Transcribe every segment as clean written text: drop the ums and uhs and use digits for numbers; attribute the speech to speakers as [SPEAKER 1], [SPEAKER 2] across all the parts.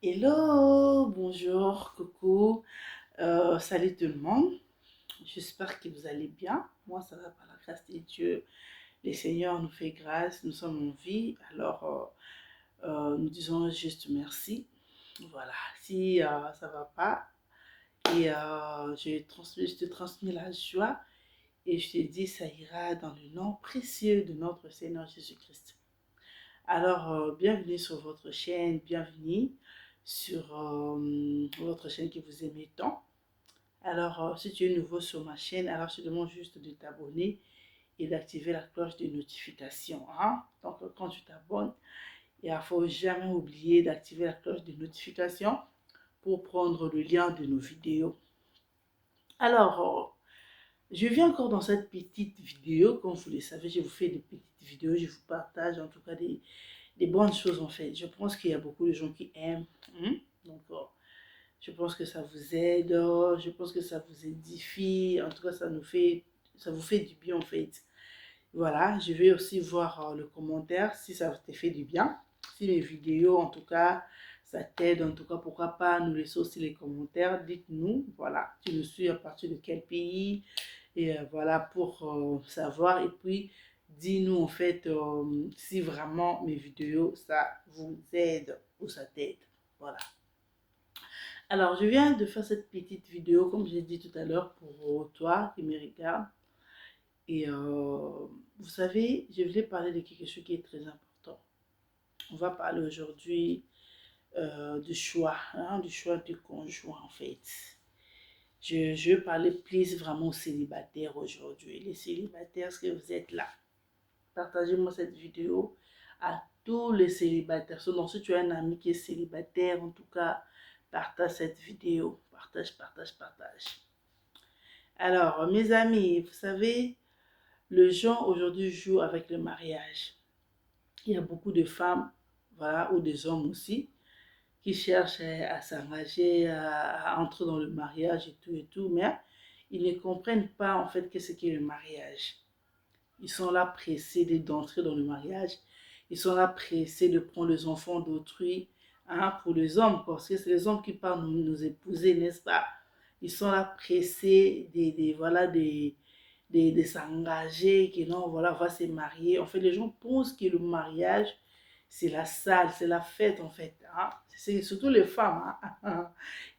[SPEAKER 1] Hello, bonjour, coucou, salut tout le monde. J'espère que vous allez bien. Moi, ça va par la grâce de Dieu. Le Seigneur nous fait grâce, nous sommes en vie. Alors, nous disons juste merci. Voilà, si ça va pas, et je te transmets la joie et je te dis ça ira dans le nom précieux de notre Seigneur Jésus-Christ. Alors, bienvenue sur votre chaîne, bienvenue sur votre chaîne que vous aimez tant. Alors, si tu es nouveau sur ma chaîne, alors je te demande juste de t'abonner et d'activer la cloche de notification. Hein? Donc, quand tu t'abonnes, il ne faut jamais oublier d'activer la cloche de notification pour prendre le lien de nos vidéos. Alors, je viens encore dans cette petite vidéo. Comme vous le savez, je vous fais des petites vidéos, je vous partage en tout cas des bonnes choses en fait. Je pense qu'il y a beaucoup de gens qui aiment. Donc, je pense que ça vous aide. Je pense que ça vous édifie. En tout cas, ça vous fait du bien en fait. Voilà, je vais aussi voir le commentaire si ça te fait du bien. Si mes vidéos, en tout cas, ça t'aide. En tout cas, pourquoi pas nous laisser aussi les commentaires. Dites-nous, voilà, tu me suis à partir de quel pays. Et voilà, pour savoir. Et puis, dis-nous en fait si vraiment mes vidéos, ça vous aide ou ça t'aide. Voilà. Alors, je viens de faire cette petite vidéo, comme j'ai dit tout à l'heure, pour toi qui me regarde. Et vous savez, je voulais parler de quelque chose qui est très important. On va parler aujourd'hui du choix, hein, du choix du conjoint en fait. Je veux parler plus vraiment aux célibataires aujourd'hui. Les célibataires, est-ce que vous êtes là? Partagez-moi cette vidéo à tous les célibataires. Donc, si tu as un ami qui est célibataire, en tout cas, partage cette vidéo. Partage, partage, partage. Alors, mes amis, vous savez, le genre aujourd'hui joue avec le mariage. Il y a beaucoup de femmes, voilà, ou des hommes aussi, qui cherchent à s'engager, à entrer dans le mariage et tout, mais ils ne comprennent pas en fait qu'est-ce qu'est le mariage. Ils sont là pressés d'entrer dans le mariage. Ils sont là pressés de prendre les enfants d'autrui, hein, pour les hommes, parce que c'est les hommes qui partent nous épouser, n'est-ce pas? Ils sont là pressés voilà, de s'engager, que non, voilà, on va se marier. En fait, les gens pensent que le mariage, c'est la salle, c'est la fête, en fait. Hein? C'est surtout les femmes. Hein?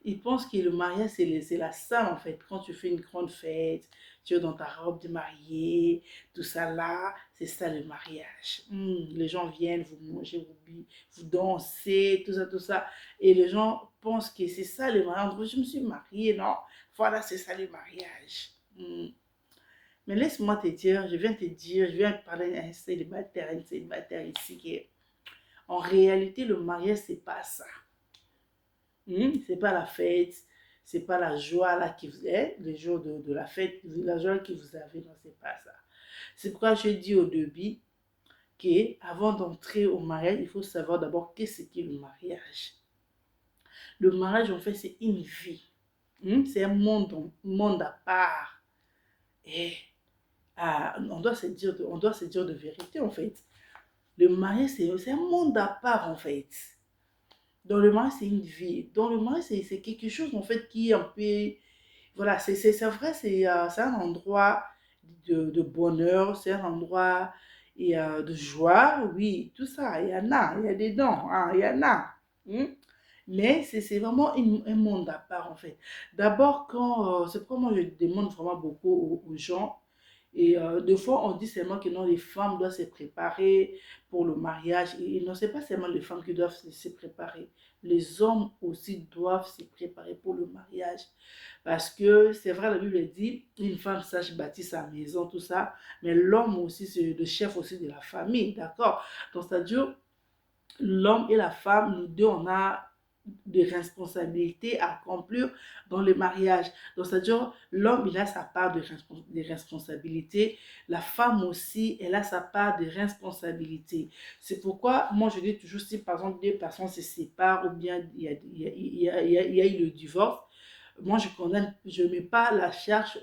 [SPEAKER 1] Ils pensent que le mariage, c'est la salle, en fait. Quand tu fais une grande fête, tu es dans ta robe de mariée, tout ça là, c'est ça le mariage. Les gens viennent, vous mangez, vous dansez, tout ça, tout ça. Et les gens pensent que c'est ça le mariage. Je me suis mariée, non? Voilà, c'est ça le mariage. Mais laisse-moi te dire, je viens te parler d'un célibataire, une célibataire ici qui est. En réalité, le mariage, c'est pas ça. C'est pas la fête, c'est pas la joie là qui vous est, le jour de la fête, la joie que vous avez, non, c'est pas ça. C'est pourquoi je dis au début qu'avant d'entrer au mariage, il faut savoir d'abord qu'est-ce qu'est le mariage. Le mariage, en fait, c'est une vie. C'est un monde à part. Et on doit se dire de vérité, en fait. Le mariage, c'est un monde à part, en fait. Dans le mariage, c'est une vie. Dans le mariage, c'est quelque chose, en fait, qui est un peu... Voilà, c'est vrai, c'est un endroit de bonheur, c'est un endroit de joie, oui, tout ça, il y a des dents, hein, il y en a. Hmm. Mais c'est vraiment un monde à part, en fait. D'abord, c'est pourquoi moi, je demande vraiment beaucoup aux gens. Et des fois, on dit seulement que non, les femmes doivent se préparer pour le mariage. Et non, c'est pas seulement les femmes qui doivent se préparer. Les hommes aussi doivent se préparer pour le mariage. Parce que c'est vrai, la Bible dit, une femme sache bâtir sa maison, tout ça. Mais l'homme aussi, c'est le chef aussi de la famille, d'accord? Donc, c'est-à-dire, l'homme et la femme, nous deux, on a des responsabilités à accomplir dans le mariage. Donc, c'est-à-dire, l'homme, il a sa part de responsabilité. La femme aussi, elle a sa part de responsabilité. C'est pourquoi, moi, je dis toujours, si par exemple, deux personnes se séparent ou bien il y a eu le divorce, moi, je ne mets pas la charge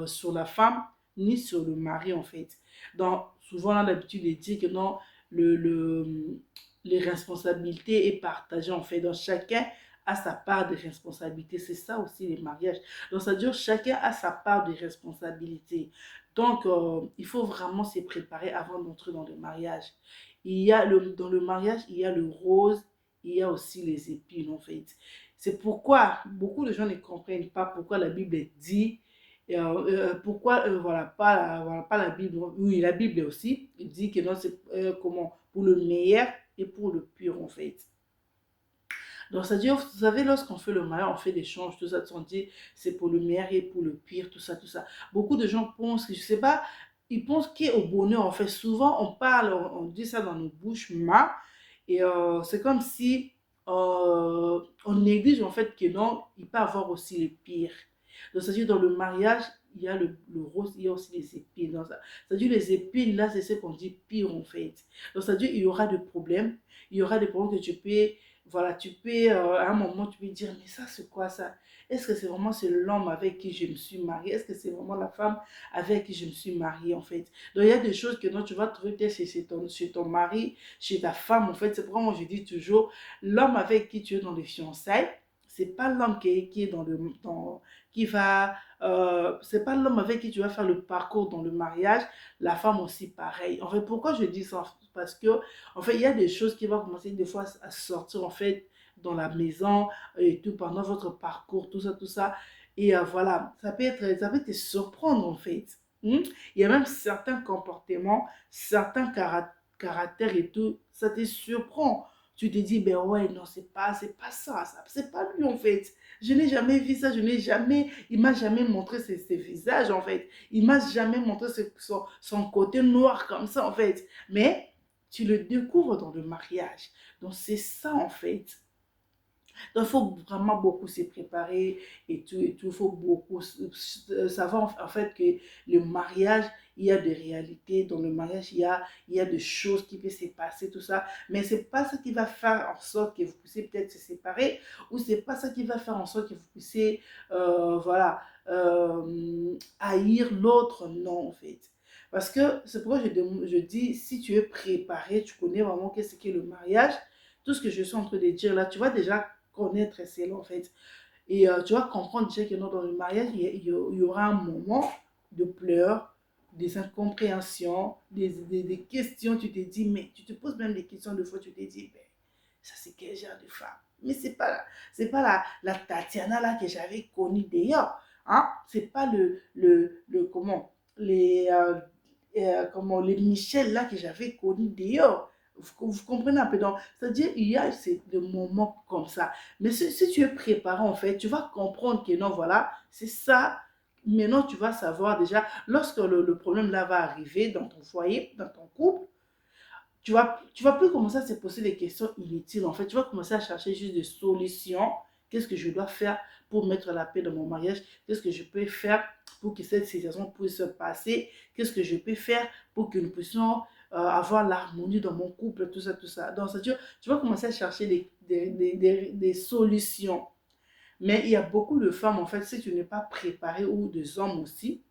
[SPEAKER 1] sur la femme ni sur le mari, en fait. Donc, souvent, on a l'habitude de dire que non, le, le, les responsabilités est partagée en fait. Donc chacun a sa part de responsabilité. C'est ça aussi les mariages. Donc ça veut dire chacun a sa part de responsabilité. Donc il faut vraiment se préparer avant d'entrer dans le mariage. Dans le mariage, il y a le rose, il y a aussi les épines en fait. C'est pourquoi beaucoup de gens ne comprennent pas pourquoi la Bible dit pourquoi voilà, pas la Bible, oui la Bible aussi, il dit que non c'est comment pour le meilleur et pour le pur en fait. Donc c'est-à-dire, vous savez, lorsqu'on fait le mariage, on fait l'échange, tout ça, on dit c'est pour le meilleur et pour le pire, tout ça, tout ça. Beaucoup de gens pensent, je sais pas, ils pensent qu'au bonheur, en fait, souvent on parle, on dit ça dans nos bouches, et c'est comme si on néglige en fait que non, il peut y avoir aussi le pire. Donc c'est-à-dire, dans le mariage, il y a le rose, il y a aussi les épines. Donc, c'est-à-dire, les épines, là, c'est ce qu'on dit pire en fait. Donc c'est-à-dire, il y aura des problèmes, il y aura des problèmes que tu peux voilà, tu peux, à un moment, tu peux dire, mais ça, c'est quoi ça? Est-ce que c'est vraiment c'est l'homme avec qui je me suis mariée? Est-ce que c'est vraiment la femme avec qui je me suis mariée, en fait? Donc, il y a des choses que non, tu vas trouver peut-être chez ton mari, chez ta femme, en fait. C'est pourquoi moi, je dis toujours, l'homme avec qui tu es dans les fiançailles, c'est pas l'homme qui est qui va, c'est pas l'homme avec qui tu vas faire le parcours dans le mariage, la femme aussi pareil. En fait, pourquoi je dis ça? Parce que en fait, il y a des choses qui vont commencer des fois à sortir en fait dans la maison et tout pendant votre parcours, tout ça, tout ça. Et voilà, ça peut te surprendre en fait. Hmm? Il y a même certains comportements, certains caractères et tout, ça te surprend. Tu te dis, ben ouais, non, c'est pas ça, c'est pas lui en fait. Je n'ai jamais vu ça, il m'a jamais montré ses visages en fait. Il m'a jamais montré son côté noir comme ça en fait. Mais tu le découvres dans le mariage. Donc, c'est ça, en fait. Donc, il faut vraiment beaucoup se préparer et tout, et tout. Il faut beaucoup savoir, en fait, que le mariage, il y a des réalités. Dans le mariage, il y a des choses qui peuvent se passer, tout ça. Mais ce n'est pas ça qui va faire en sorte que vous puissiez peut-être se séparer ou ce n'est pas ça qui va faire en sorte que vous puissiez, voilà, haïr l'autre. Non, en fait. Parce que c'est pourquoi je dis, si tu es préparé, tu connais vraiment qu'est-ce qu'est le mariage, tout ce que je suis en train de dire là, tu vas déjà connaître cela en fait. Et tu vas comprendre déjà que non, dans le mariage, il y aura un moment de pleurs, des incompréhensions, des questions. Tu te dis, mais tu te poses même des questions de fois, tu te dis, ben, ça c'est quel genre de femme? Mais c'est pas la Tatiana là que j'avais connue d'ailleurs. Hein? C'est pas comment, comment, les Michel là que j'avais connus d'ailleurs. Vous comprenez un peu donc, c'est-à-dire il y a des moments comme ça, mais si tu es préparé en fait tu vas comprendre que non voilà c'est ça. Maintenant tu vas savoir déjà lorsque le problème là va arriver dans ton foyer, dans ton couple, tu vas plus commencer à se poser des questions inutiles. En fait, tu vas commencer à chercher juste des solutions. Qu'est-ce que je dois faire pour mettre la paix dans mon mariage? Qu'est-ce que je peux faire pour que cette situation puisse se passer? Qu'est-ce que je peux faire pour que nous puissions avoir l'harmonie dans mon couple? Tout ça, tout ça. Donc, c'est-à-dire, tu vas commencer à chercher des solutions. Mais il y a beaucoup de femmes, en fait, si tu n'es pas préparé, ou des hommes aussi,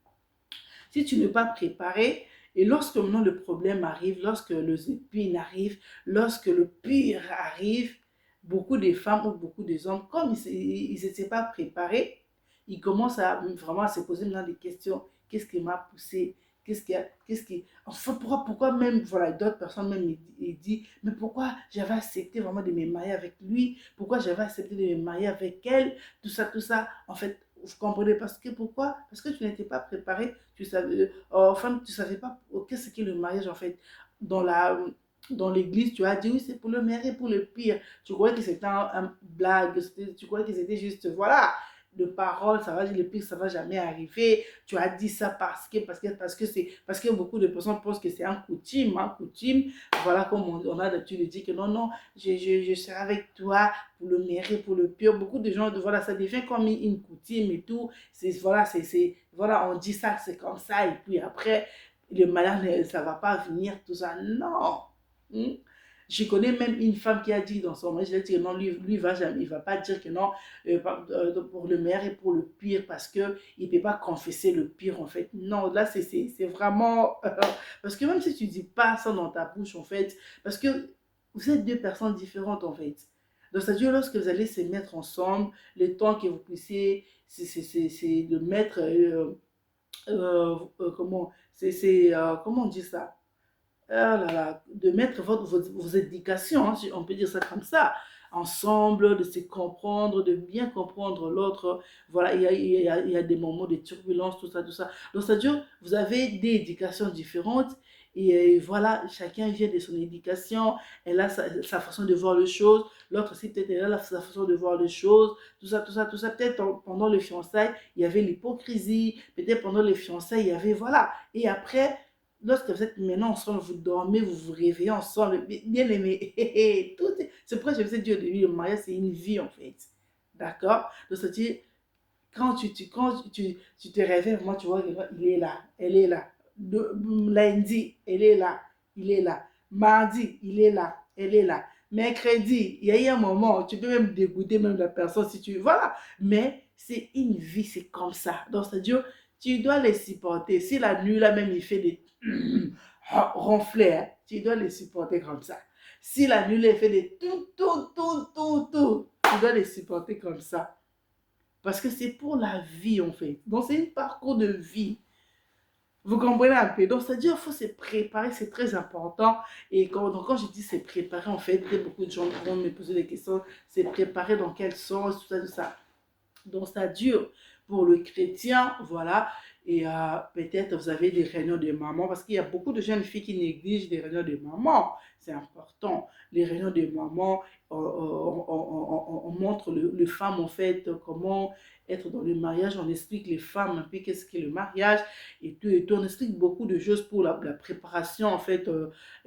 [SPEAKER 1] si tu n'es pas préparé, et lorsque maintenant le problème arrive, lorsque les épines arrivent, lorsque le pire arrive, beaucoup de femmes ou beaucoup d'hommes, comme ils n'étaient pas préparés, ils commencent à vraiment à se poser maintenant des questions. Qu'est-ce qui m'a poussé? Qu'est-ce qui, enfin, pourquoi même, voilà, d'autres personnes même disent, mais pourquoi j'avais accepté vraiment de me marier avec lui? Pourquoi j'avais accepté de me marier avec elle? Tout ça, en fait, vous comprenez parce que pourquoi? Parce que tu n'étais pas préparé, tu savais, enfin, tu savais pas qu'est-ce qu'est le mariage en fait. Dans la, dans l'église, tu as dit oui, c'est pour le meilleur et pour le pire. Tu croyais que c'était un blague, tu croyais que c'était juste, voilà, de parole, ça va dire le pire, ça va jamais arriver. Tu as dit ça parce que beaucoup de personnes pensent que c'est un coutume, voilà, comme on a l'habitude de dire que non, non, je serai avec toi pour le meilleur et pour le pire. Beaucoup de gens, voilà, ça devient comme une coutume et tout. Voilà, on dit ça, c'est comme ça, et puis après, le malheur, ça va pas venir, tout ça. Non. Hmm? Je connais même une femme qui a dit dans son mariage, elle a dit que non, lui va jamais, il va pas dire que non, pour le meilleur et pour le pire, parce que il peut pas confesser le pire, en fait. Non, là, c'est vraiment, parce que même si tu dis pas ça dans ta bouche, en fait, parce que Vous êtes deux personnes différentes en fait. Donc, c'est-à-dire, lorsque vous allez se mettre ensemble, le temps que vous puissiez, c'est de mettre, comment, comment on dit ça? Ah là là, de mettre vos éducations, hein, si on peut dire ça comme ça, ensemble, de se comprendre, de bien comprendre l'autre. Voilà, il y a des moments de turbulence, tout ça, tout ça. Donc, c'est-à-dire, vous avez des éducations différentes et voilà, chacun vient de son éducation, elle a sa façon de voir les choses, l'autre aussi peut-être elle a sa façon de voir les choses, tout ça, tout ça, tout ça. Peut-être pendant les fiançailles, il y avait l'hypocrisie, peut-être pendant les fiançailles, il y avait, voilà. Et après, lorsque vous êtes maintenant ensemble, vous dormez, vous vous réveillez ensemble, bien aimé, tout c'est pourquoi je vous ai dit au début, le mariage c'est une vie en fait, d'accord? Donc c'est-à-dire, quand tu te réveilles, moi tu vois, il est là, elle est là, lundi, elle est là, il est là, mardi, il est là, elle est là, mercredi, il y a eu un moment, tu peux même dégoûter même la personne si tu, voilà, mais c'est une vie, c'est comme ça, donc c'est-à-dire, tu dois les supporter, si la nuit là même il fait des ronfler, hein, tu dois les supporter comme ça. Si la nuit, elle fait des tout, tu dois les supporter comme ça. Parce que c'est pour la vie, en fait. Donc, c'est un parcours de vie. Vous comprenez un peu? Donc, c'est-à-dire qu'il faut se préparer, c'est très important. Et quand je dis se préparer, en fait, beaucoup de gens vont me poser des questions. Se préparer dans quel sens, tout ça, tout ça. Donc, ça dure pour le chrétien, voilà. Et peut-être vous avez des réunions de mamans, parce qu'il y a beaucoup de jeunes filles qui négligent les réunions de mamans. C'est important. Les réunions de mamans, on montre les femmes, en fait, comment être dans le mariage. On explique les femmes un peu qu'est-ce qu'est le mariage et tout, et tout. On explique beaucoup de choses pour la préparation, en fait,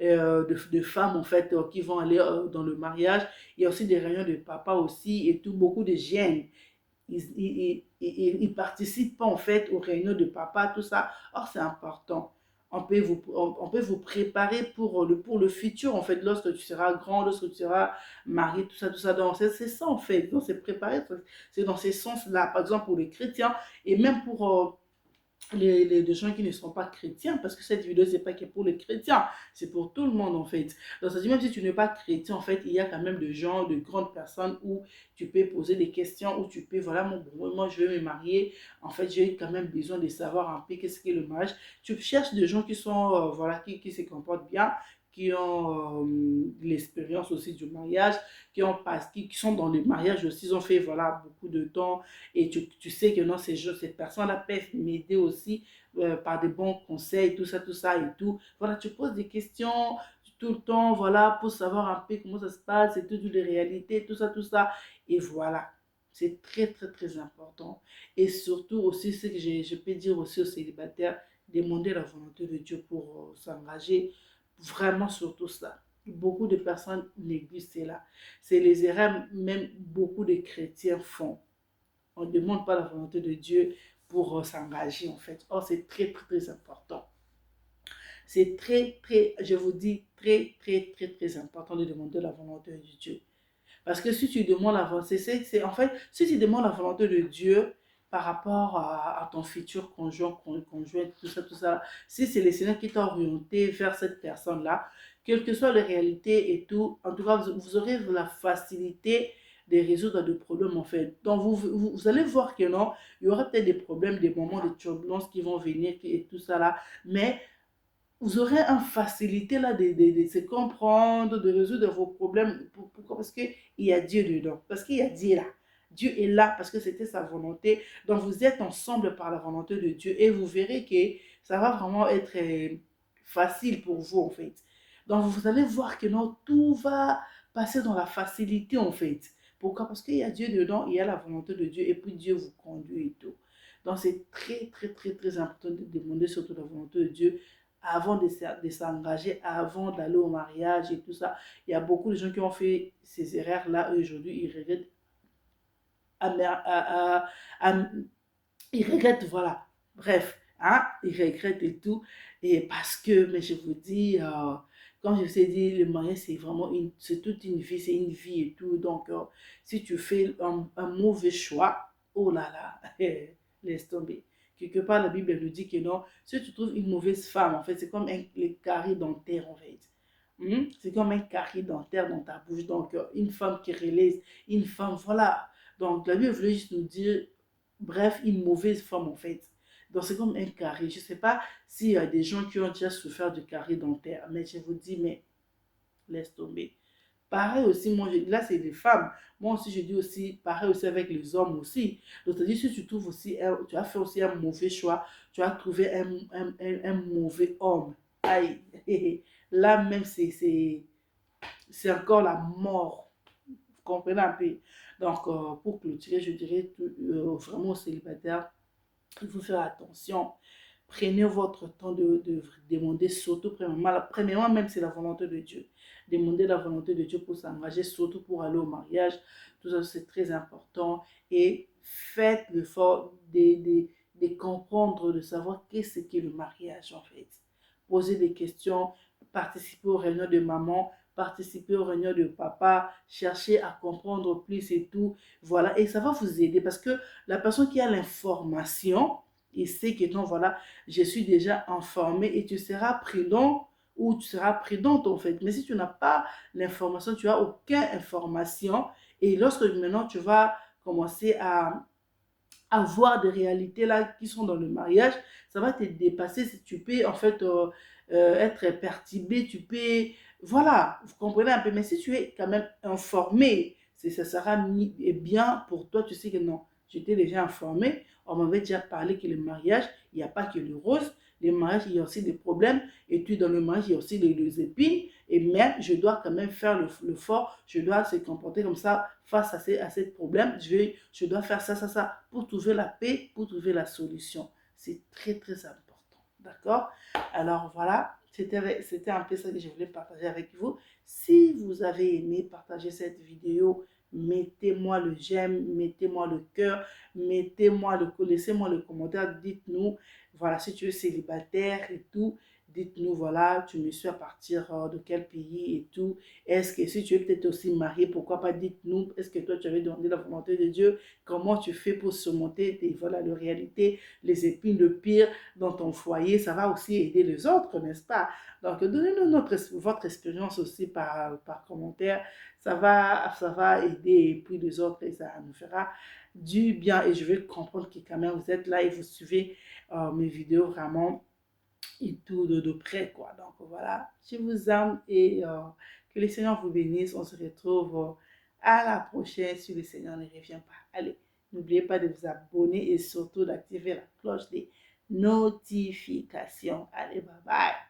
[SPEAKER 1] de femmes, en fait, qui vont aller dans le mariage. Il y a aussi des réunions de papa aussi et tout, beaucoup de gènes ils participent pas en fait aux réunions de papa, tout ça. Or, c'est important. On peut vous préparer pour le futur, en fait, lorsque tu seras grand, lorsque tu seras marié, tout ça, tout ça. Donc, c'est ça, en fait. Donc, c'est préparé, c'est dans ces sens-là. Par exemple, pour les chrétiens et même pour les gens qui ne sont pas chrétiens, parce que cette vidéo, c'est pas que pour les chrétiens, c'est pour tout le monde en fait. Donc, ça dit, même si tu n'es pas chrétien, en fait, il y a quand même des gens, de grandes personnes où tu peux poser des questions, où tu peux, voilà, moi, je vais me marier, en fait, j'ai quand même besoin de savoir un peu qu'est-ce qu'est le mariage. Tu cherches des gens qui sont, voilà, qui se comportent bien, qui ont l'expérience aussi du mariage, qui sont dans le mariage aussi, ils ont fait, voilà, beaucoup de temps, et tu sais que non, ces personnes-là peuvent m'aider aussi par des bons conseils, tout ça et tout. Voilà, tu poses des questions tout le temps, voilà, pour savoir un peu comment ça se passe, et toutes les réalités, tout ça, tout ça. Et voilà, c'est très, très, très important. Et surtout aussi, ce que je peux dire aussi aux célibataires, demander la volonté de Dieu pour s'engager. Vraiment, surtout ça. Beaucoup de personnes négligent cela. C'est les erreurs même beaucoup de chrétiens font. On ne demande pas la volonté de Dieu pour s'engager en fait. Or, c'est très, très, très important. C'est très, très, je vous dis, très, très, très, très important de demander la volonté de Dieu. Parce que si tu demandes la volonté, en fait, si tu demandes la volonté de Dieu par rapport à ton futur conjoint, tout ça, si c'est le Seigneur qui t'a orienté vers cette personne-là, quelle que soit la réalité et tout, en tout cas, vous aurez la facilité de résoudre des problèmes en fait. Donc, vous allez voir que non, il y aura peut-être des problèmes, des moments de turbulence qui vont venir et tout ça là, mais vous aurez une facilité là de se comprendre, de résoudre vos problèmes. Pourquoi? Parce qu'il y a Dieu dedans. Parce qu'il y a Dieu là. Dieu est là parce que c'était sa volonté. Donc vous êtes ensemble par la volonté de Dieu et vous verrez que ça va vraiment être facile pour vous en fait. Donc vous allez voir que non, tout va passer dans la facilité en fait. Pourquoi? Parce qu'il y a Dieu dedans, il y a la volonté de Dieu et puis Dieu vous conduit et tout. Donc c'est très très très très important de demander surtout la volonté de Dieu avant de s'engager, avant d'aller au mariage et tout ça. Il y a beaucoup de gens qui ont fait ces erreurs-là aujourd'hui, ils regrettent, ils regrettent, voilà. Bref, hein, ils regrettent et tout. Et parce que, mais je vous dis, comme je vous ai dit, le mariage, c'est vraiment c'est toute une vie, c'est une vie et tout. Donc, si tu fais un mauvais choix, oh là là, laisse tomber. Quelque part, la Bible nous dit que non, si tu trouves une mauvaise femme, en fait, c'est comme les caries dentaires, en fait. C'est comme un carré dentaire dans ta bouche. Donc, une femme qui réalise, une femme, voilà. Donc, la Bible voulait juste nous dire, bref, une mauvaise femme en fait. Donc, c'est comme un carré. Je ne sais pas s'il y a des gens qui ont déjà souffert de carré dentaire, mais je vous dis, mais laisse tomber. Pareil aussi, moi, là, c'est les femmes. Moi aussi, je dis aussi, pareil aussi avec les hommes aussi. Donc, c'est-à-dire, si tu trouves aussi, tu as fait aussi un mauvais choix, tu as trouvé un mauvais homme. Aïe, là même, c'est encore la mort. Vous comprenez un peu? Donc, pour clôturer, je dirais vraiment aux célibataires, il faut faire attention. Prenez votre temps de demander, surtout premièrement même c'est la volonté de Dieu. Demandez la volonté de Dieu pour s'engager, surtout pour aller au mariage. Tout ça, c'est très important. Et faites l'effort de comprendre, de savoir qu'est-ce qu'est le mariage en fait. Posez des questions, participez aux réunions de maman, participez aux réunions de papa, cherchez à comprendre plus et tout. Voilà, et ça va vous aider parce que la personne qui a l'information, il sait que non, voilà, je suis déjà informé et tu seras prudent ou tu seras prudente en fait. Mais si tu n'as pas l'information, tu n'as aucune information et lorsque maintenant tu vas commencer à avoir des réalités là qui sont dans le mariage, ça va te dépasser. Si tu peux en fait être perturbé, tu peux, voilà, vous comprenez un peu. Mais si tu es quand même informé, ça sera bien pour toi. Tu sais que non, j'étais déjà informé. On m'avait déjà parlé que le mariage, il n'y a pas que le rose. Le mariage, il y a aussi des problèmes. Et puis dans le mariage, il y a aussi les épines. Et même, je dois quand même faire le fort. Je dois se comporter comme ça face à ces problèmes. Je dois faire ça, ça, ça pour trouver la paix, pour trouver la solution. C'est très, très important. D'accord? Alors voilà, c'était un peu ça que je voulais partager avec vous. Si vous avez aimé partager cette vidéo, mettez-moi le j'aime, mettez-moi le cœur, laissez-moi le commentaire, dites-nous, voilà, si tu es célibataire et tout, dites-nous, voilà, tu me suis à partir de quel pays et tout. Est-ce que si tu es peut-être aussi marié, pourquoi pas dites-nous, est-ce que toi tu avais demandé la volonté de Dieu? Comment tu fais pour surmonter voilà, la réalité, les épines, le pire dans ton foyer? Ça va aussi aider les autres, n'est-ce pas? Donc, donnez-nous votre expérience aussi par commentaire. Ça va aider et puis les autres et ça nous fera du bien. Et je vais comprendre que quand même vous êtes là et vous suivez mes vidéos vraiment et tout de près, quoi. Donc voilà, je vous aime et que le Seigneur vous bénisse. On se retrouve à la prochaine si le Seigneur ne revient pas. Allez, n'oubliez pas de vous abonner et surtout d'activer la cloche des notifications. Allez, bye bye.